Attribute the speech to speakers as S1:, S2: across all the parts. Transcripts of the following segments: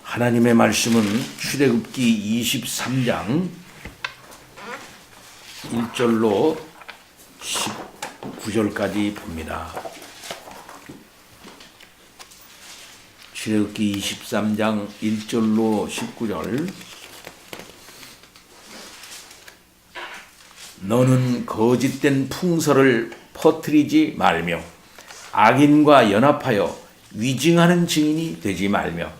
S1: 하나님의 말씀은 출애굽기 23장 1절로 19절까지 봅니다. 출애굽기 23장 1절로 19절. 너는 거짓된 풍설을 퍼뜨리지 말며 악인과 연합하여 위증하는 증인이 되지 말며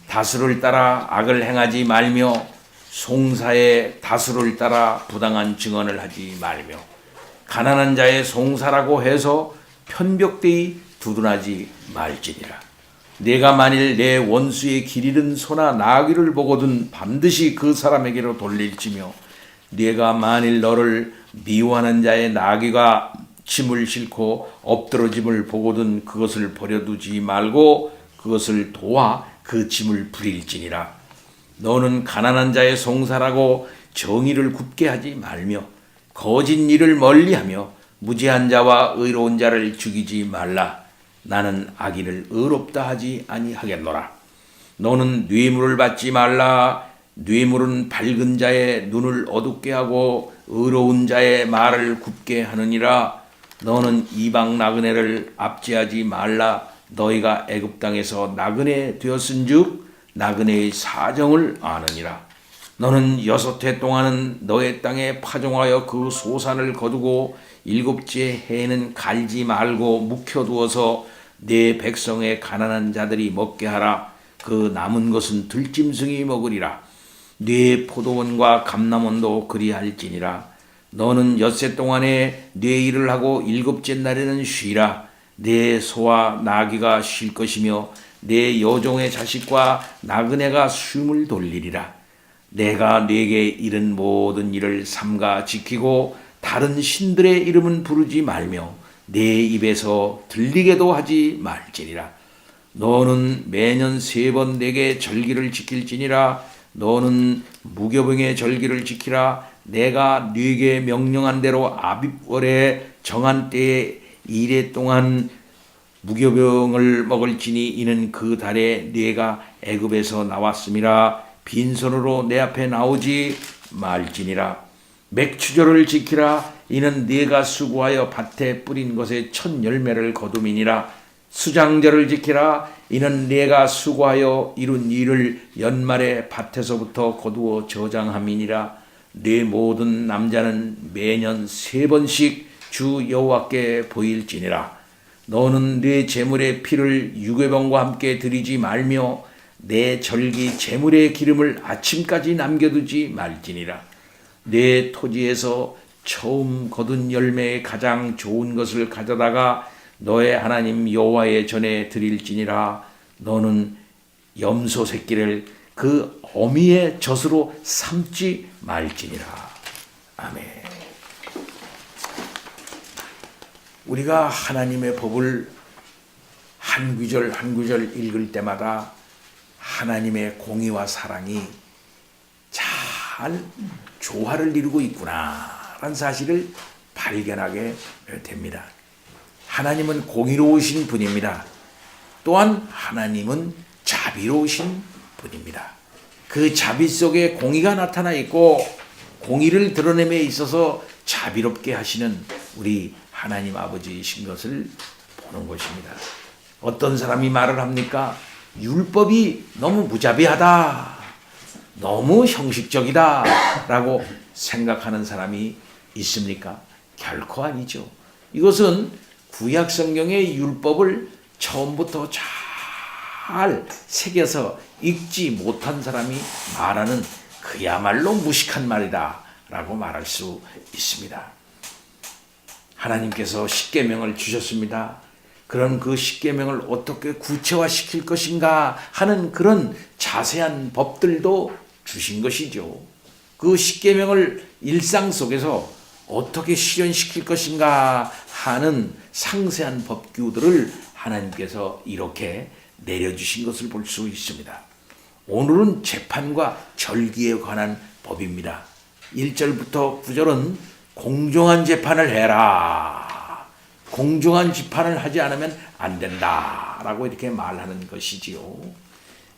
S1: 다수를 따라 악을 행하지 말며 송사의 다수를 따라 부당한 증언을 하지 말며 가난한 자의 송사라고 해서 편벽되이 두둔하지 말지니라. 내가 만일 내 원수의 길 잃은 소나 나귀를 보거든 반드시 그 사람에게로 돌릴지며 내가 만일 너를 미워하는 자의 나귀가 짐을 싣고 엎드러짐을 보거든 그것을 버려두지 말고 그것을 도와 그 짐을 부릴지니라. 너는 가난한 자의 송사라고 정의를 굽게 하지 말며 거짓 일을 멀리하며 무죄한 자와 의로운 자를 죽이지 말라. 나는 악인을 의롭다 하지 아니하겠노라. 너는 뇌물을 받지 말라. 뇌물은 밝은 자의 눈을 어둡게 하고 의로운 자의 말을 굽게 하느니라. 너는 이방 나그네를 압제하지 말라. 너희가 애굽 땅에서 나그네 되었은즉 나그네의 사정을 아느니라. 너는 6해 동안은 너의 땅에 파종하여 그 소산을 거두고 7째 해에는 갈지 말고 묵혀두어서 내 백성의 가난한 자들이 먹게 하라. 그 남은 것은 들짐승이 먹으리라. 네 포도원과 감람원도 그리할지니라. 너는 6해 동안에 네 일을 하고 7째 날에는 쉬라. 내 소와 나귀가 쉴 것이며 내 여종의 자식과 나그네가 숨을 돌리리라. 내가 네게 이른 모든 일을 삼가 지키고 다른 신들의 이름은 부르지 말며 내 입에서 들리게도 하지 말지니라. 너는 매년 3번 내게 절기를 지킬지니라. 너는 무교병의 절기를 지키라. 내가 네게 명령한 대로 아빕월에 정한 때에 1해 동안 무교병을 먹을지니 이는 그 달에 네가 애굽에서 나왔음이라. 빈손으로 내 앞에 나오지 말지니라. 맥추절을 지키라. 이는 네가 수고하여 밭에 뿌린 것의 첫 열매를 거둠이니라. 수장절을 지키라. 이는 네가 수고하여 이룬 일을 연말에 밭에서부터 거두어 저장함이니라. 네 모든 남자는 매년 3번씩 주 여호와께 보일지니라. 너는 네 제물의 피를 유괴병과 함께 드리지 말며 내 절기 제물의 기름을 아침까지 남겨두지 말지니라. 내 토지에서 처음 거둔 열매의 가장 좋은 것을 가져다가 너의 하나님 여호와의 전에 드릴지니라. 너는 염소 새끼를 그 어미의 젖으로 삼지 말지니라. 아멘. 우리가 하나님의 법을 한 구절 한 구절 읽을 때마다 하나님의 공의와 사랑이 잘 조화를 이루고 있구나라는 사실을 발견하게 됩니다. 하나님은 공의로우신 분입니다. 또한 하나님은 자비로우신 분입니다. 그 자비 속에 공의가 나타나 있고 공의를 드러냄에 있어서 자비롭게 하시는 우리 하나님 아버지이신 것을 보는 것입니다. 어떤 사람이 말을 합니까? 율법이 너무 무자비하다, 너무 형식적이다 라고 생각하는 사람이 있습니까? 결코 아니죠. 이것은 구약 성경의 율법을 처음부터 잘 새겨서 읽지 못한 사람이 말하는 그야말로 무식한 말이다 라고 말할 수 있습니다. 하나님께서 십계명을 주셨습니다. 그런 그 십계명을 어떻게 구체화시킬 것인가 하는 그런 자세한 법들도 주신 것이죠. 그 십계명을 일상 속에서 어떻게 실현시킬 것인가 하는 상세한 법규들을 하나님께서 이렇게 내려주신 것을 볼 수 있습니다. 오늘은 재판과 절기에 관한 법입니다. 1절부터 9절은 공정한 재판을 해라. 공정한 재판을 하지 않으면 안 된다라고 이렇게 말하는 것이지요.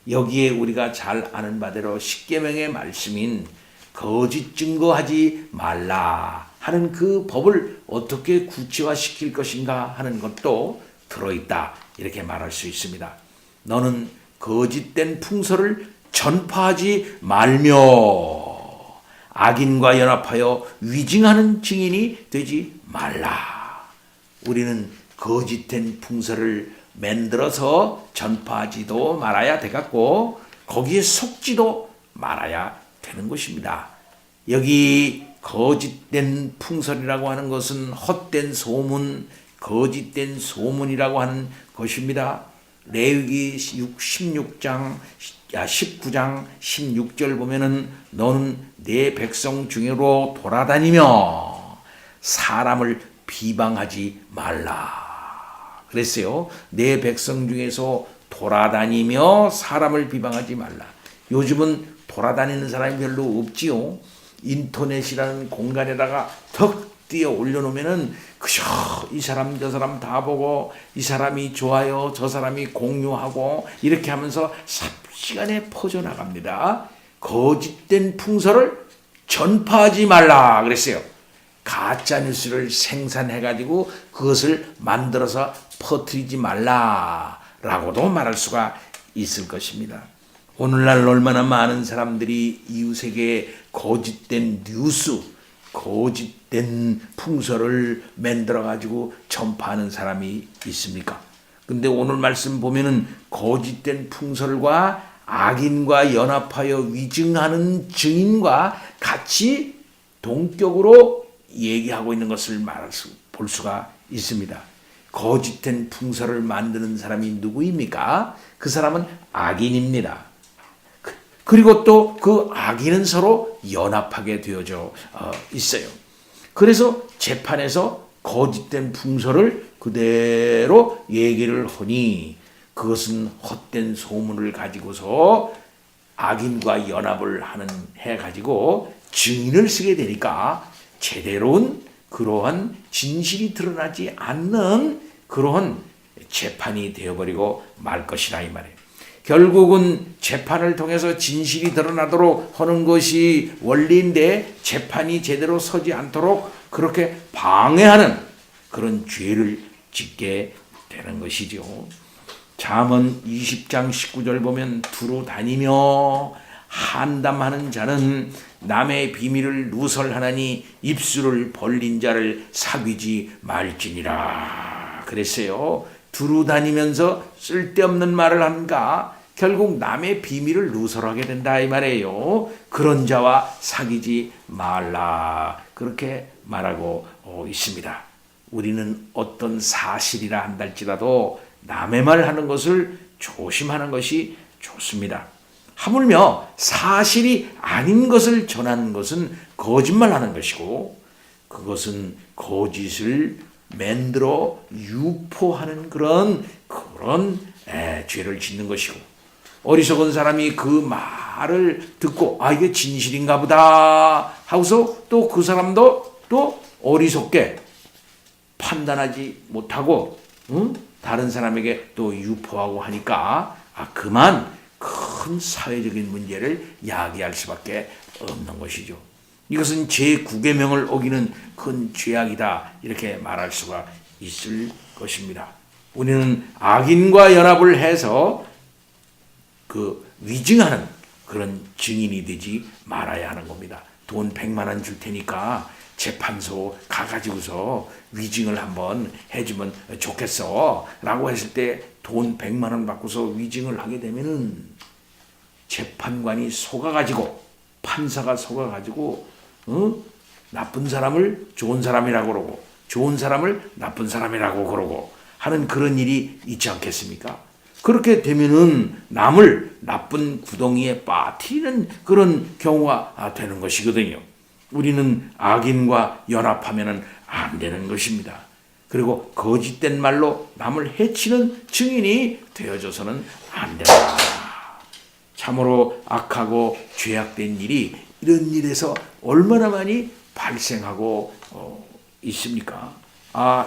S1: 여기에 우리가 잘 아는 바대로 십계명의 말씀인 거짓 증거하지 말라 하는 그 법을 어떻게 구체화시킬 것인가 하는 것도 들어있다, 이렇게 말할 수 있습니다. 너는 거짓된 풍설을 전파하지 말며 악인과 연합하여 위증하는 증인이 되지 말라. 우리는 거짓된 풍설을 만들어서 전파하지도 말아야 되겠고 거기에 속지도 말아야 되는 것입니다. 여기 거짓된 풍설이라고 하는 것은 헛된 소문, 거짓된 소문이라고 하는 것입니다. 레위기 19장 16절 보면은 너는 내 백성 중으로 돌아다니며 사람을 비방하지 말라 그랬어요. 내 백성 중에서 돌아다니며 사람을 비방하지 말라. 요즘은 돌아다니는 사람이 별로 없지요. 인터넷이라는 공간에다가 턱 띄어 올려놓으면은 그저 이 사람 저 사람 다 보고 이 사람이 좋아요 저 사람이 공유하고 이렇게 하면서 삽시간에 퍼져나갑니다. 거짓된 풍설을 전파하지 말라 그랬어요. 가짜뉴스를 생산해가지고 그것을 만들어서 퍼뜨리지 말라라고도 말할 수가 있을 것입니다. 오늘날 얼마나 많은 사람들이 이웃에게 거짓된 뉴스, 거짓된 풍설을 만들어가지고 전파하는 사람이 있습니까? 근데 오늘 말씀 보면은 거짓된 풍설과 악인과 연합하여 위증하는 증인과 같이 동격으로 얘기하고 있는 것을 볼 수가 있습니다. 거짓된 풍설을 만드는 사람이 누구입니까? 그 사람은 악인입니다. 그리고 또 그 악인은 서로 연합하게 되어져 있어요. 그래서 재판에서 거짓된 풍설을 그대로 얘기를 하니 그것은 헛된 소문을 가지고서 악인과 연합을 해가지고 증인을 쓰게 되니까 제대로운 그러한 진실이 드러나지 않는 그러한 재판이 되어버리고 말 것이라 이 말이에요. 결국은 재판을 통해서 진실이 드러나도록 하는 것이 원리인데 재판이 제대로 서지 않도록 그렇게 방해하는 그런 죄를 짓게 되는 것이죠. 잠언 20장 19절 보면 두루 다니며 한담하는 자는 남의 비밀을 누설하나니 입술을 벌린 자를 사귀지 말지니라 그랬어요. 두루 다니면서 쓸데없는 말을 하는가 결국 남의 비밀을 누설하게 된다 이 말이에요. 그런 자와 사귀지 말라 그렇게 말하고 있습니다. 우리는 어떤 사실이라 한달지라도 남의 말 하는 것을 조심하는 것이 좋습니다. 하물며 사실이 아닌 것을 전하는 것은 거짓말하는 것이고 그것은 거짓을 만들어 유포하는 그런 죄를 짓는 것이고 어리석은 사람이 그 말을 듣고 이게 진실인가 보다 하고서 또 그 사람도 또 어리석게 판단하지 못하고 다른 사람에게 또 유포하고 하니까 그만 큰 사회적인 문제를 야기할 수밖에 없는 것이죠. 이것은 제9계명을 어기는 큰 죄악이다 이렇게 말할 수가 있을 것입니다. 우리는 악인과 연합을 해서 그 위증하는 그런 증인이 되지 말아야 하는 겁니다. 돈 100만 원 줄 테니까 재판소 가가지고서 위증을 한번 해주면 좋겠어 라고 했을 때 돈 100만 원 받고서 위증을 하게 되면은 재판관이 속아가지고 판사가 속아가지고 나쁜 사람을 좋은 사람이라고 그러고 좋은 사람을 나쁜 사람이라고 그러고 하는 그런 일이 있지 않겠습니까? 그렇게 되면은 남을 나쁜 구덩이에 빠뜨리는 그런 경우가 되는 것이거든요. 우리는 악인과 연합하면은 안 되는 것입니다. 그리고 거짓된 말로 남을 해치는 증인이 되어져서는 안 된다. 참으로 악하고 죄악된 일이 이런 일에서 얼마나 많이 발생하고 있습니까?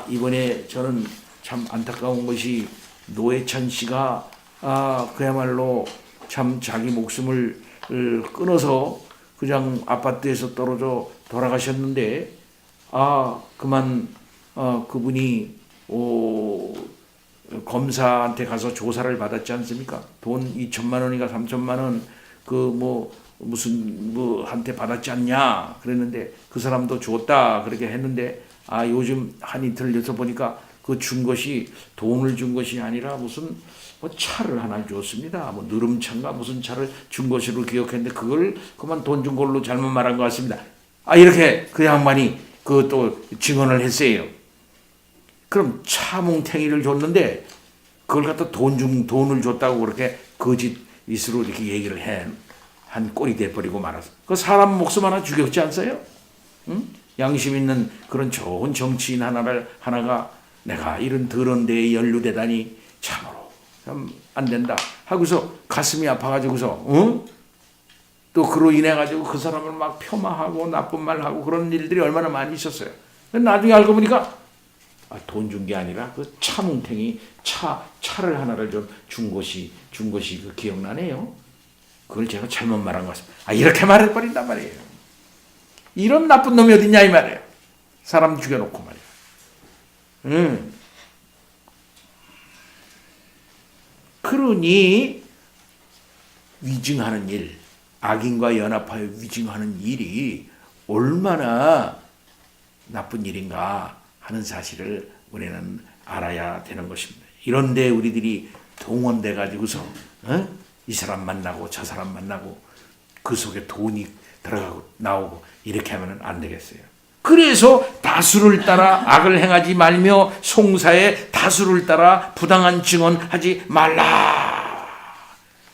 S1: 이번에 저는 참 안타까운 것이 노회찬 씨가 그야말로 참 자기 목숨을 끊어서 그냥 아파트에서 떨어져 돌아가셨는데 그만 그분이 검사한테 가서 조사를 받았지 않습니까? 돈 2천만 원인가 3천만 원 무슨 한테 받았지 않냐 그랬는데 그 사람도 줬다 그렇게 했는데 요즘 한 이틀 보니까 그 준 것이 돈을 준 것이 아니라 무슨 차를 하나 줬습니다. 느름차인가 무슨 차를 준 것으로 기억했는데 그걸 그만 돈 준 걸로 잘못 말한 것 같습니다. 이렇게 그 양반이 또 증언을 했어요. 그럼 차 뭉탱이를 줬는데 그걸 갖다 돈을 줬다고 그렇게 거짓으로 이렇게 얘기를 한 꼴이 돼버리고 말았어. 그 사람 목숨 하나 죽였지 않어요? 응? 양심 있는 그런 좋은 정치인 하나가 내가 이런 더러운 데에 연루되다니 참으로 참 안 된다 하고서 가슴이 아파가지고서 또 그로 인해 가지고 그 사람을 막 폄하하고 나쁜 말하고 그런 일들이 얼마나 많이 있었어요. 나중에 알고 보니까 돈 준 게 아니라 그 차뭉탱이 차를 하나를 좀 준 것이 그 기억나네요. 그걸 제가 잘못 말한 것 같습니다. 이렇게 말해버린단 말이에요. 이런 나쁜 놈이 어딨냐 이 말이에요. 사람 죽여놓고 말이에요. 그러니 위증하는 일, 악인과 연합하여 위증하는 일이 얼마나 나쁜 일인가 하는 사실을 우리는 알아야 되는 것입니다. 이런데 우리들이 동원돼 가지고서 이 사람 만나고 저 사람 만나고 그 속에 돈이 들어가고 나오고 이렇게 하면 안 되겠어요. 그래서 다수를 따라 악을 행하지 말며 송사에 다수를 따라 부당한 증언하지 말라.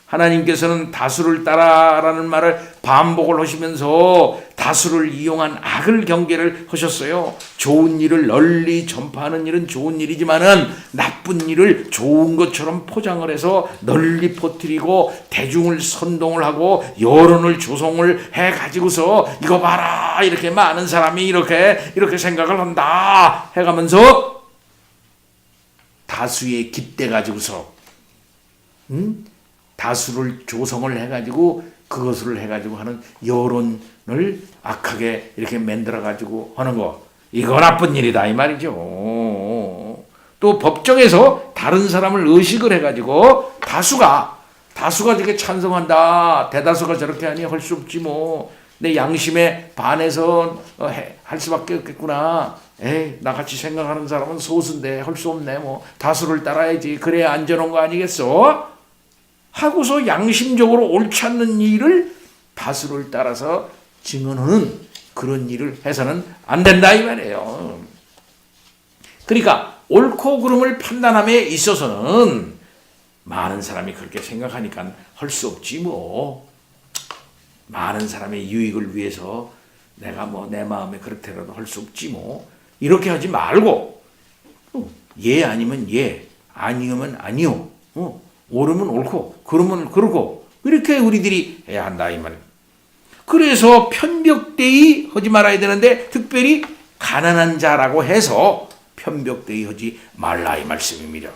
S1: 하나님께서는 다수를 따라라는 말을 반복을 하시면서 다수를 이용한 악을 경계를 하셨어요. 좋은 일을 널리 전파하는 일은 좋은 일이지만은 나쁜 일을 좋은 것처럼 포장을 해서 널리 퍼뜨리고 대중을 선동을 하고 여론을 조성을 해 가지고서 이거 봐라 이렇게 많은 사람이 이렇게 생각을 한다 해가면서 다수에 깃대 가지고서 다수를 조성을 해가지고 그것을 해가지고 하는 여론을 악하게 이렇게 만들어가지고 하는 거 이거 나쁜 일이다 이 말이죠. 또 법정에서 다른 사람을 의식을 해가지고 다수가 이렇게 찬성한다 대다수가 저렇게 하니 할 수 없지 내 양심에 반해서 할 수밖에 없겠구나. 나같이 생각하는 사람은 소수인데 할 수 없네 다수를 따라야지 그래야 안전한 거 아니겠어? 하고서 양심적으로 옳지 않는 일을 다수를 따라서 증언하는 그런 일을 해서는 안 된다 이 말이에요. 그러니까 옳고 그름을 판단함에 있어서는 많은 사람이 그렇게 생각하니까 할 수 없지 많은 사람의 유익을 위해서 내가 내 마음에 그렇더라도 할 수 없지 이렇게 하지 말고 예 아니면 예 아니면 아니요 옳으면 옳고 그러면 그러고 이렇게 우리들이 해야 한다 이 말이에요. 그래서 편벽되이 하지 말아야 되는데 특별히 가난한 자라고 해서 편벽되이 하지 말라 이 말씀입니다.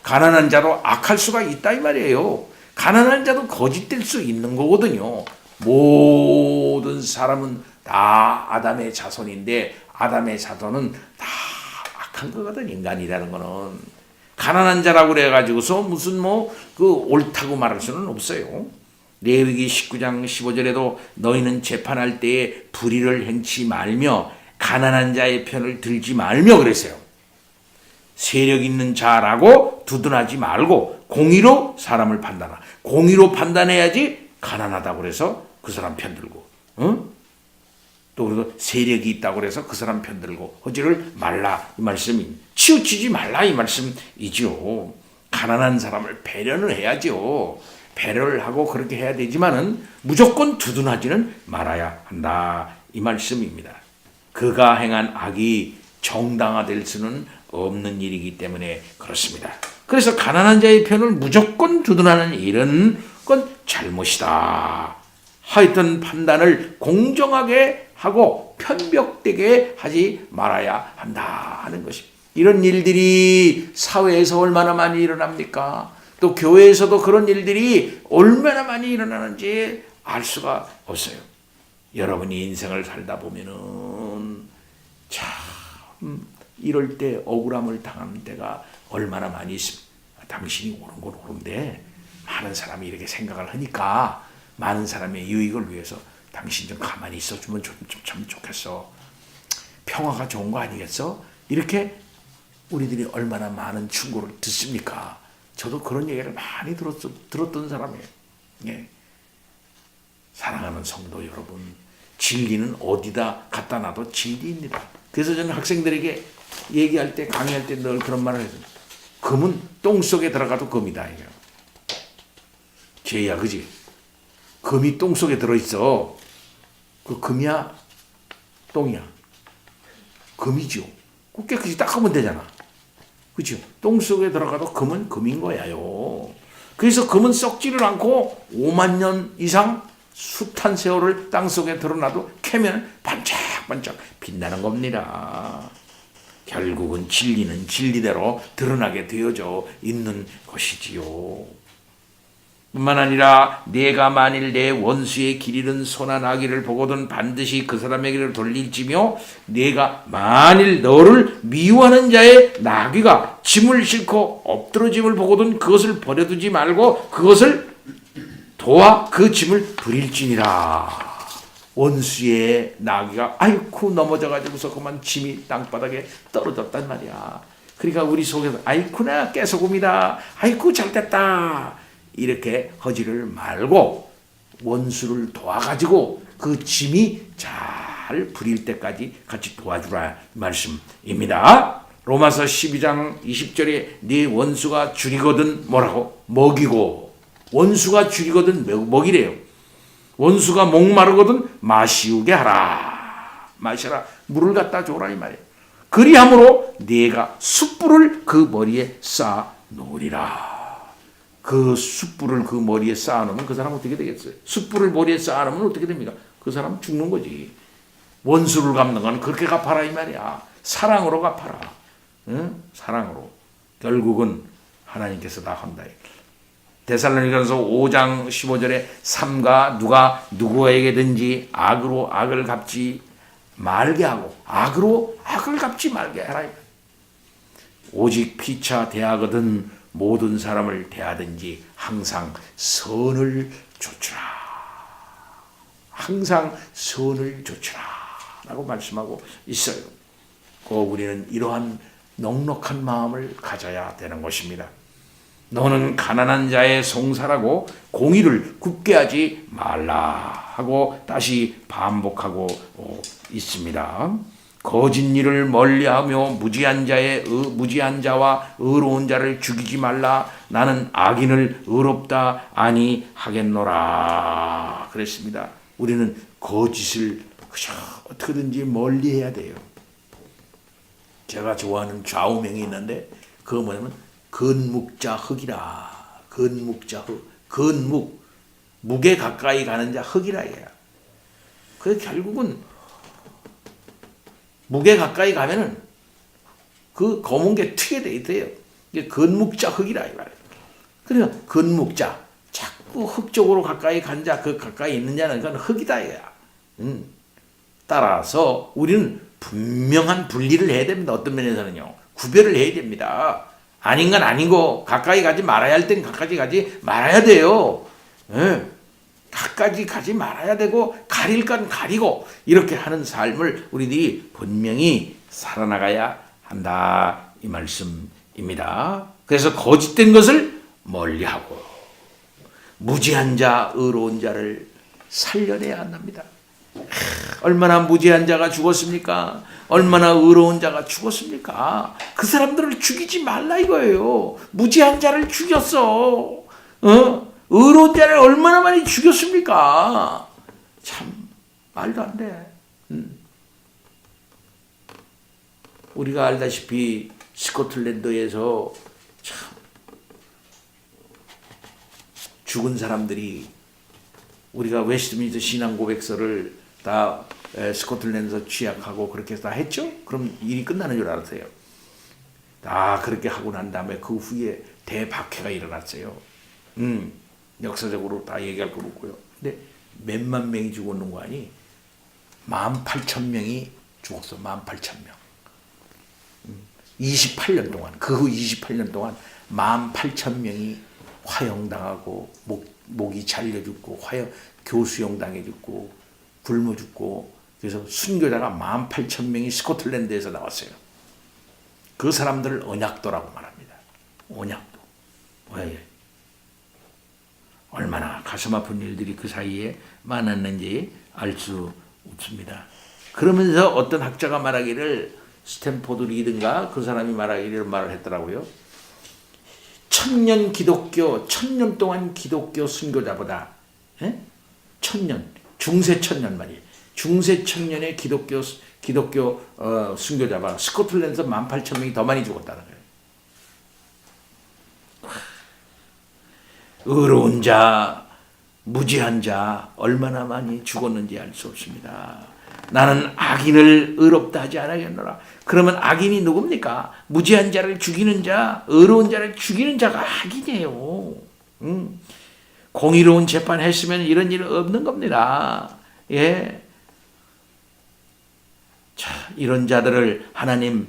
S1: 가난한 자도 악할 수가 있다 이 말이에요. 가난한 자도 거짓될 수 있는 거거든요. 모든 사람은 다 아담의 자손인데 아담의 자손은 다 악한 거거든. 인간이라는 거는 가난한 자라고 그래가지고서 무슨 옳다고 말할 수는 없어요. 레위기 19장 15절에도 너희는 재판할 때에 불의를 행치 말며 가난한 자의 편을 들지 말며 그랬어요. 세력 있는 자라고 두둔하지 말고 공의로 사람을 판단하라. 공의로 판단해야지 가난하다고 그래서 그 사람 편 들고 또 그래도 세력이 있다고 해서 그 사람 편들고 하지를 말라 이 말씀이 치우치지 말라 이 말씀이죠. 가난한 사람을 배려는 해야죠. 배려를 하고 그렇게 해야 되지만은 무조건 두둔하지는 말아야 한다 이 말씀입니다. 그가 행한 악이 정당화될 수는 없는 일이기 때문에 그렇습니다. 그래서 가난한 자의 편을 무조건 두둔하는 일은 그건 잘못이다. 하여튼 판단을 공정하게 하고 편벽되게 하지 말아야 한다 하는 것입니다. 이런 일들이 사회에서 얼마나 많이 일어납니까? 또 교회에서도 그런 일들이 얼마나 많이 일어나는지 알 수가 없어요. 여러분이 인생을 살다 보면은 참 이럴 때 억울함을 당하는 때가 얼마나 많이 있습니다. 당신이 옳은 건 옳은데 많은 사람이 이렇게 생각을 하니까 많은 사람의 유익을 위해서 당신 좀 가만히 있어주면 참 좋겠어. 평화가 좋은 거 아니겠어? 이렇게 우리들이 얼마나 많은 충고를 듣습니까? 저도 그런 얘기를 많이 들었던 사람이에요. 예. 사랑하는 성도 여러분, 진리는 어디다 갖다 놔도 진리입니다. 그래서 저는 학생들에게 얘기할 때, 강의할 때 늘 그런 말을 해요. 금은 똥 속에 들어가도 금이다. 이거. 죄야, 그지? 금이 똥 속에 들어있어. 그 금이야? 똥이야? 금이죠. 그 깨끗이 닦으면 되잖아. 그죠? 똥 속에 들어가도 금은 금인 거야요. 그래서 금은 썩지를 않고 5만 년 이상 숱한 세월을 땅 속에 드러나도 캐면 반짝반짝 빛나는 겁니다. 결국은 진리는 진리대로 드러나게 되어져 있는 것이지요. 뿐만 아니라 내가 만일 내 원수의 길 잃은 소나 나귀를 보거든 반드시 그 사람에게로 돌릴지며 내가 만일 너를 미워하는 자의 나귀가 짐을 싣고 엎드러짐을 보거든 그것을 버려두지 말고 그것을 도와 그 짐을 부릴지니라. 원수의 나귀가 아이쿠 넘어져가지고서 그만 짐이 땅바닥에 떨어졌단 말이야. 그러니까 우리 속에서 아이쿠나 깨소금이다. 아이쿠 잘됐다. 이렇게 하지를 말고 원수를 도와가지고 그 짐이 잘 부릴 때까지 같이 도와주라 말씀입니다. 로마서 12장 20절에 네 원수가 줄이거든 뭐라고? 먹이고. 원수가 줄이거든 먹이래요. 원수가 목마르거든 마시우게 하라. 마시라. 물을 갖다 줘라 이 말이에요. 그리함으로 네가 숯불을 그 머리에 쌓아 놓으리라. 그 숯불을 그 머리에 쌓아 놓으면 그 사람 어떻게 되겠어요? 숯불을 머리에 쌓아 놓으면 어떻게 됩니까? 그 사람 죽는 거지. 원수를 갚는 건 그렇게 갚아라 이 말이야. 사랑으로 갚아라. 응? 사랑으로. 결국은 하나님께서 다 한다. 데살로니가서 5장 15절에 삼가 누가 누구에게든지 악으로 악을 갚지 말게 하고 악으로 악을 갚지 말게 하라. 오직 피차 대하거든 모든 사람을 대하든지 항상 선을 조추라. 항상 선을 조추라 라고 말씀하고 있어요. 꼭 우리는 이러한 넉넉한 마음을 가져야 되는 것입니다. 너는 가난한 자의 송사라고 공의를 굽게 하지 말라 하고 다시 반복하고 있습니다. 거짓 일을 멀리하며 무지한 자와 의로운 자를 죽이지 말라. 나는 악인을 의롭다 아니하겠노라 그랬습니다. 우리는 거짓을 어떻게든지 멀리해야 돼요. 제가 좋아하는 좌우명이 있는데 그거 뭐냐면 건묵자 흑이라. 건묵자 흑. 건묵. 묵에 가까이 가는 자 흑이라 얘야. 그 결국은 묵에 가까이 가면은 그 검은 게 튀게 돼 있대요. 이게 건묵자 흑이라 이 말이에요. 그러니까 건묵자. 자꾸 흑 쪽으로 가까이 간 자, 그 가까이 있는 자는 그건 흑이다 얘야. 따라서 우리는 분명한 분리를 해야 됩니다. 어떤 면에서는요. 구별을 해야 됩니다. 아닌 건 아니고 가까이 가지 말아야 할 땐 가까이 가지 말아야 돼요. 네. 가까이 가지 말아야 되고 가릴 건 가리고 이렇게 하는 삶을 우리들이 분명히 살아나가야 한다 이 말씀입니다. 그래서 거짓된 것을 멀리하고 무지한 자 의로운 자를 살려내야 한답니다. 얼마나 무지한 자가 죽었습니까? 얼마나 의로운 자가 죽었습니까? 그 사람들을 죽이지 말라 이거예요. 무지한 자를 죽였어. 의로운 자를 얼마나 많이 죽였습니까? 참 말도 안 돼. 우리가 알다시피 스코틀랜드에서 참 죽은 사람들이 우리가 웨스트민스터 신앙 고백서를 다 스코틀랜드에서 취약하고 그렇게 다 했죠? 그럼 일이 끝나는 줄 알았어요. 다 그렇게 하고 난 다음에 그 후에 대박해가 일어났어요. 역사적으로 다 얘기할 거 없고요. 근데 몇만 명이 죽었는 거 아니? 18,000명이 죽었어. 18,000명. 28년 동안, 그 후 28년 동안 18,000명이 화형당하고 목이 잘려 죽고 교수형 당해 죽고 굶어 죽고, 그래서 순교자가 18,000명이 스코틀랜드에서 나왔어요. 그 사람들을 언약도라고 말합니다. 언약도. 왜? 얼마나 가슴 아픈 일들이 그 사이에 많았는지 알 수 없습니다. 그러면서 어떤 학자가 말하기를, 스탠포드 리든가 그 사람이 말하기를 말을 했더라고요. 1000년 기독교, 1000년 동안 기독교 순교자보다 1000년, 중세 1000년 말이에요. 중세 1000년의 기독교 순교자가 스코틀랜드에서 18,000명이 더 많이 죽었다는 거예요. 의로운 자, 무지한 자 얼마나 많이 죽었는지 알 수 없습니다. 나는 악인을 의롭다 하지 않겠노라. 그러면 악인이 누굽니까? 무지한 자를 죽이는 자, 의로운 자를 죽이는 자가 악인이에요. 공의로운 재판했으면 이런 일 없는 겁니다. 예. 자, 이런 자들을 하나님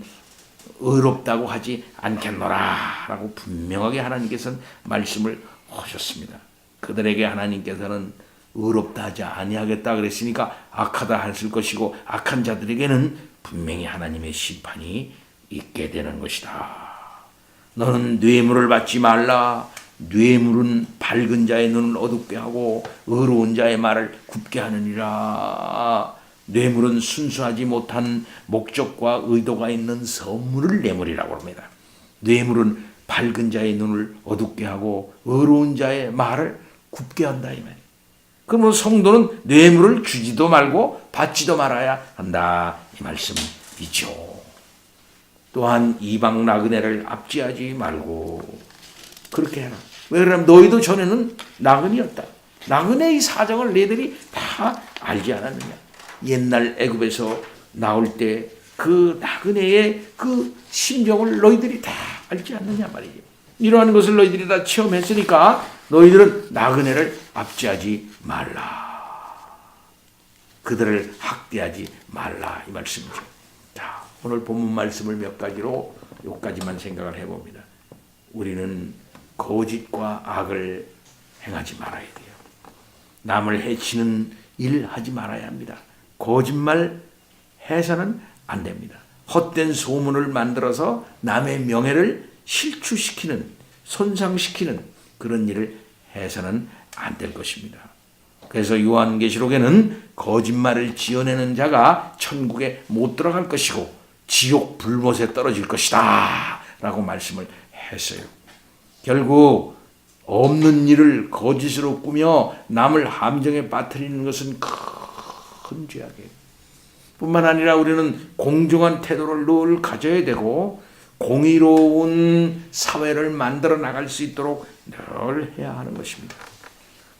S1: 의롭다고 하지 않겠노라 라고 분명하게 하나님께서는 말씀을 하셨습니다. 그들에게 하나님께서는 의롭다 하지 아니하겠다 그랬으니까 악하다 하실 것이고, 악한 자들에게는 분명히 하나님의 심판이 있게 되는 것이다. 너는 뇌물을 받지 말라. 뇌물은 밝은 자의 눈을 어둡게 하고 의로운 자의 말을 굽게 하느니라. 뇌물은 순수하지 못한 목적과 의도가 있는 선물을 뇌물이라고 합니다. 뇌물은 밝은 자의 눈을 어둡게 하고 의로운 자의 말을 굽게 한다 이 말이에요. 그러면 성도는 뇌물을 주지도 말고 받지도 말아야 한다 이 말씀이죠. 또한 이방 나그네를 압제하지 말고 그렇게 해라. 왜 그러냐면 너희도 전에는 나그네였다. 나그네의 사정을 너희들이 다 알지 않았느냐. 옛날 애굽에서 나올 때 그 나그네의 그 심정을 너희들이 다 알지 않느냐 말이에요. 이러한 것을 너희들이 다 체험했으니까 너희들은 나그네를 압제하지 말라. 그들을 학대하지 말라 이 말씀이죠. 자, 오늘 본문 말씀을 몇 가지로 여기까지만 생각을 해봅니다. 우리는 거짓과 악을 행하지 말아야 돼요. 남을 해치는 일 하지 말아야 합니다. 거짓말 해서는 안 됩니다. 헛된 소문을 만들어서 남의 명예를 실추시키는, 손상시키는 그런 일을 해서는 안 될 것입니다. 그래서 요한계시록에는 거짓말을 지어내는 자가 천국에 못 들어갈 것이고 지옥 불못에 떨어질 것이다 라고 말씀을 했어요. 결국 없는 일을 거짓으로 꾸며 남을 함정에 빠뜨리는 것은 큰 죄악이에요. 뿐만 아니라 우리는 공정한 태도를 늘 가져야 되고 공의로운 사회를 만들어 나갈 수 있도록 늘 해야 하는 것입니다.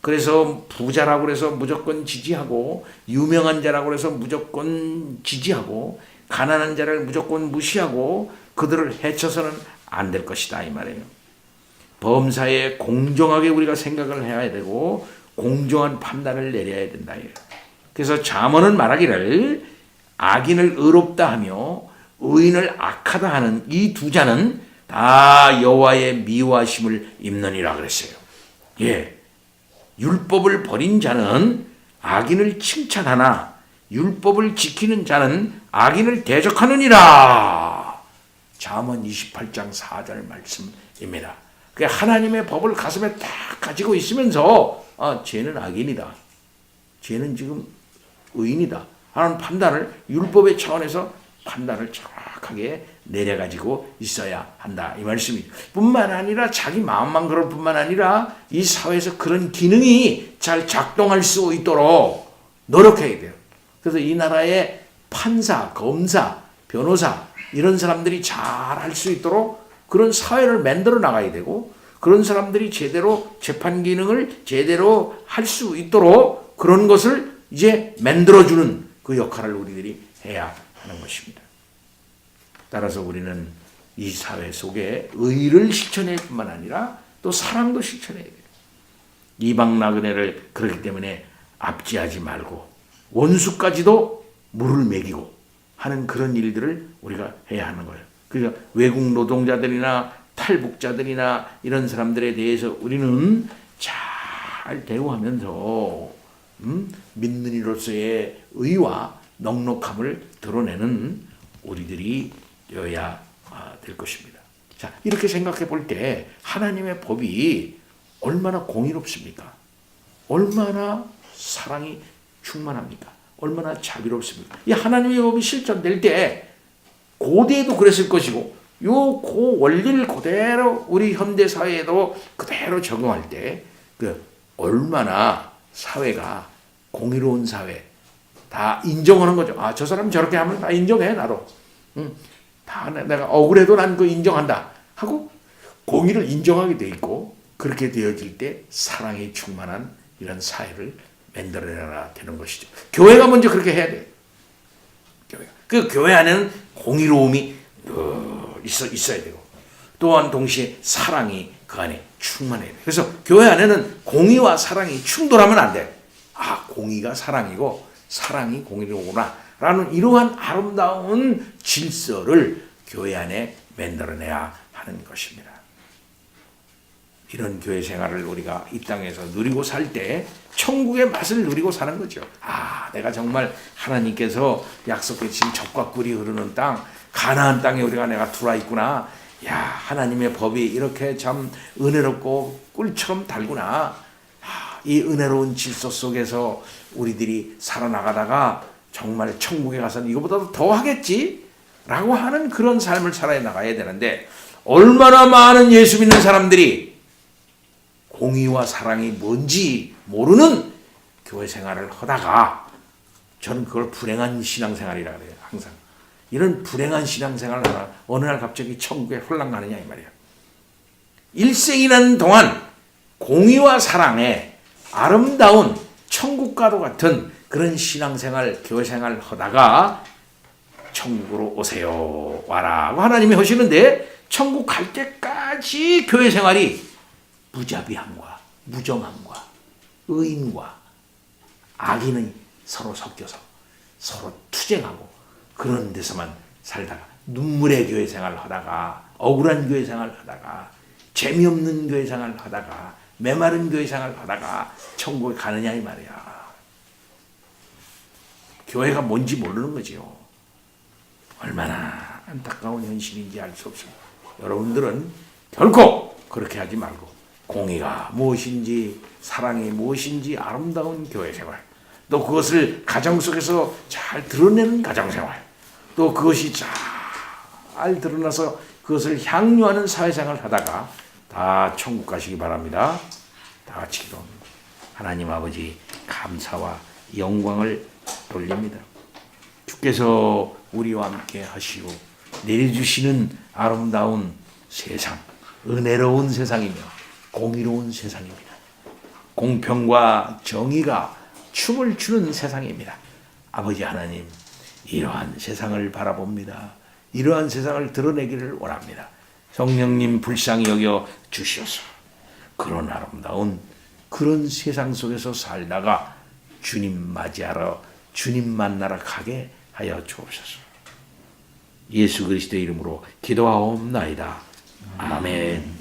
S1: 그래서 부자라고 해서 무조건 지지하고 유명한 자라고 해서 무조건 지지하고 가난한 자를 무조건 무시하고 그들을 해쳐서는 안 될 것이다 이 말이에요. 범사에 공정하게 우리가 생각을 해야 되고 공정한 판단을 내려야 된다. 그래서 잠언은 말하기를 악인을 의롭다 하며 의인을 악하다 하는 이 두 자는 다 여호와의 미워하심을 입느니라 그랬어요. 예, 율법을 버린 자는 악인을 칭찬하나 율법을 지키는 자는 악인을 대적하느니라. 잠언 28장 4절 말씀입니다. 하나님의 법을 가슴에 딱 가지고 있으면서 쟤는 악인이다. 쟤는 지금 의인이다 하는 판단을 율법의 차원에서 판단을 정확하게 내려가지고 있어야 한다 이 말씀이죠. 뿐만 아니라 자기 마음만 그럴 뿐만 아니라 이 사회에서 그런 기능이 잘 작동할 수 있도록 노력해야 돼요. 그래서 이 나라의 판사, 검사, 변호사 이런 사람들이 잘 할 수 있도록 그런 사회를 만들어 나가야 되고 그런 사람들이 제대로 재판 기능을 제대로 할 수 있도록 그런 것을 이제 만들어주는 그 역할을 우리들이 해야 하는 것입니다. 따라서 우리는 이 사회 속에 의를 실천할 뿐만 아니라 또 사랑도 실천해야 돼요. 이방 나그네를 그렇기 때문에 압제하지 말고 원수까지도 물을 먹이고 하는 그런 일들을 우리가 해야 하는 거예요. 그러니까 외국 노동자들이나 탈북자들이나 이런 사람들에 대해서 우리는 잘 대우하면서 믿는 이로서의 의와 넉넉함을 드러내는 우리들이 되어야 될 것입니다. 자, 이렇게 생각해 볼 때 하나님의 법이 얼마나 공의롭습니까? 얼마나 사랑이 충만합니까? 얼마나 자비롭습니까? 이 하나님의 법이 실천될 때 고대에도 그랬을 것이고 요 그 원리를 그대로 우리 현대 사회에도 그대로 적용할 때 얼마나 사회가 공의로운 사회 다 인정하는 거죠. 아, 저 사람 저렇게 하면 다 인정해 나도. 다 내가 억울해도 난 그거 인정한다 하고 공의를 인정하게 돼 있고 그렇게 되어질 때 사랑이 충만한 이런 사회를 만들어내야 되는 것이죠. 교회가 먼저 그렇게 해야 돼요. 그 교회 안에는 공의로움이 있어야 되고 또한 동시에 사랑이 그 안에 충만해야 돼요. 그래서 교회 안에는 공의와 사랑이 충돌하면 안 돼. 아, 공의가 사랑이고 사랑이 공의로구나 라는 이러한 아름다운 질서를 교회 안에 만들어내야 하는 것입니다. 이런 교회 생활을 우리가 이 땅에서 누리고 살 때 천국의 맛을 누리고 사는 거죠. 아, 내가 정말 하나님께서 약속해 주신 젖과 꿀이 흐르는 땅, 가나안 땅에 내가 들어와 있구나. 야, 하나님의 법이 이렇게 참 은혜롭고 꿀처럼 달구나. 아, 이 은혜로운 질서 속에서 우리들이 살아나가다가 정말 천국에 가서는 이거보다도 더 하겠지? 라고 하는 그런 삶을 살아 나가야 되는데 얼마나 많은 예수 믿는 사람들이 공의와 사랑이 뭔지 모르는 교회 생활을 하다가 저는 그걸 불행한 신앙생활이라 그래요. 항상 이런 불행한 신앙생활을 하다가 어느 날 갑자기 천국에 홀랑 가느냐 이 말이에요. 일생이라는 동안 공의와 사랑의 아름다운 천국과도 같은 그런 신앙생활, 교회생활을 하다가 천국으로 오세요 와라고 하나님이 하시는데 천국 갈 때까지 교회생활이 무자비함과 무정함과 의인과 악인이 서로 섞여서 서로 투쟁하고 그런 데서만 살다가 눈물의 교회생활을 하다가 억울한 교회생활을 하다가 재미없는 교회생활을 하다가 메마른 교회생활을 하다가 천국에 가느냐 이 말이야. 교회가 뭔지 모르는 거지요. 얼마나 안타까운 현실인지 알 수 없습니다. 여러분들은 결코 그렇게 하지 말고 공의가 무엇인지 사랑이 무엇인지 아름다운 교회생활 또 그것을 가정 속에서 잘 드러내는 가정생활 또 그것이 잘 드러나서 그것을 향유하는 사회생활을 하다가 다 천국 가시기 바랍니다. 다 같이 기도합니다. 하나님 아버지 감사와 영광을 돌립니다. 주께서 우리와 함께 하시고 내려주시는 아름다운 세상, 은혜로운 세상이며 공의로운 세상입니다. 공평과 정의가 춤을 추는 세상입니다. 아버지 하나님, 이러한 세상을 바라봅니다. 이러한 세상을 드러내기를 원합니다. 성령님 불쌍히 여겨 주시옵소서. 그런 아름다운 그런 세상 속에서 살다가 주님 맞이하러 주님 만나러 가게 하여 주옵소서. 예수 그리스도의 이름으로 기도하옵나이다. 아멘.